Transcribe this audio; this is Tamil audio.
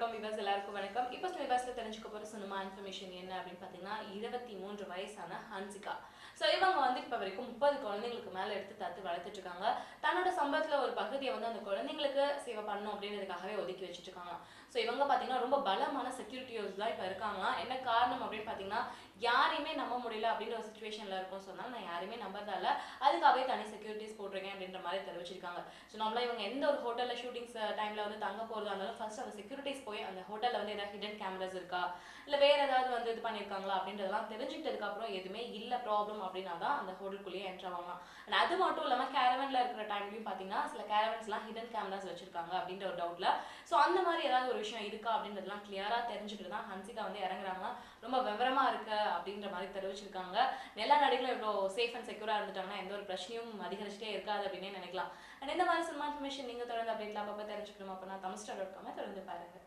தமிழ்.com வியூவர்ஸ் எல்லாருக்கும் வணக்கம். இப்போ சிலபஸ்ல தெரிஞ்சுக்க போற சினிமா இன்ஃபர்மேஷன் என்ன அப்படின்னு பாத்தீங்கன்னா 23 வயசான ஹன்சிகா. சோ இவங்க வந்து இப்ப வரைக்கும் 30 குழந்தைகளுக்கு மேல எடுத்து தத்து வளர்த்துட்டு இருக்காங்க. தன்னோட சம்பளத்துல ஒரு பகுதியை வந்து அந்த குழந்தைங்களுக்கு சேவை பண்ணணும் அப்படின்றதுக்காகவே ஒதுக்கி வச்சுட்டு இருக்காங்க. சோ இவங்க பாத்தீங்கன்னா ரொம்ப பலமான செக்யூரிட்டிஸ் தான் இப்ப இருக்காங்க. என்ன காரணம் அப்படின்னு பாத்தீங்கன்னா யாரையுமே நம்ப முடியல அப்படின்ற ஒரு சிச்சுவேஷன்ல இருக்கும் சொன்னாலும் நான் யாரையுமே நம்பறதால அதுக்காகவே தனி செக்யூரிட்டிஸ் போட்டிருக்கேன் அப்படின்ற மாதிரி தெரிவிச்சிருக்காங்க. ஸோ நம்மளா இவங்க எந்த ஒரு ஹோட்டல்ல ஷூட்டிங்ஸ் டைம்ல வந்து தங்க போறதா இருந்தாலும் ஃபர்ஸ்ட் அந்த செக்யூரிட்டிஸ் போய் அந்த ஹோட்டல்ல வந்து ஏதாவது ஹிடன் கேமராஸ் இருக்கா இல்ல வேற ஏதாவது வந்து இது பண்ணிருக்காங்களா அப்படின்றதெல்லாம் தெரிஞ்சுக்கிட்டதுக்கு அப்புறம் எதுவுமே இல்ல ப்ராப்ளம் அப்படின்னா தான் அந்த ஹோட்டலுக்குள்ளேயே என்ட்ரு ஆவாங்க. அண்ட் அது மட்டும் இல்லாம கேரவன்ல இருக்கிற டைம்லயும் பாத்தீங்கன்னா சில கேரவன்ஸ் எல்லாம் ஹிடன் கேமராஸ் வச்சிருக்காங்க அப்படின்ற ஒரு டவுட்ல ஸோ அந்த மாதிரி ஏதாவது ஒரு விஷயம் இருக்கா அப்படின்றதெல்லாம் கிளியரா தெரிஞ்சுக்கிட்டு தான் ஹன்சிகா வந்து இறங்குறாங்க. ரொம்ப விவரமா இருக்கு அப்படின்ற மாதிரி தெரிவிச்சிருக்காங்க. எல்லா நடிகளும் இவ்வளோ சேஃப் அண்ட் செக்யூரா இருந்துட்டாங்கன்னா எந்த ஒரு பிரச்சனையும் அதிகரிச்சுட்டே இருக்காது அப்படின்னு நினைக்கலாம். அண்ட் இந்த மாதிரி சினிமா இன்ஃபர்மேஷன் நீங்க தொடர்ந்து அப்டேட்ல அப்பப்போ தெரிஞ்சுக்கணும் அப்படின்னா தமிழ்star.com தொடர்ந்து பாருங்க.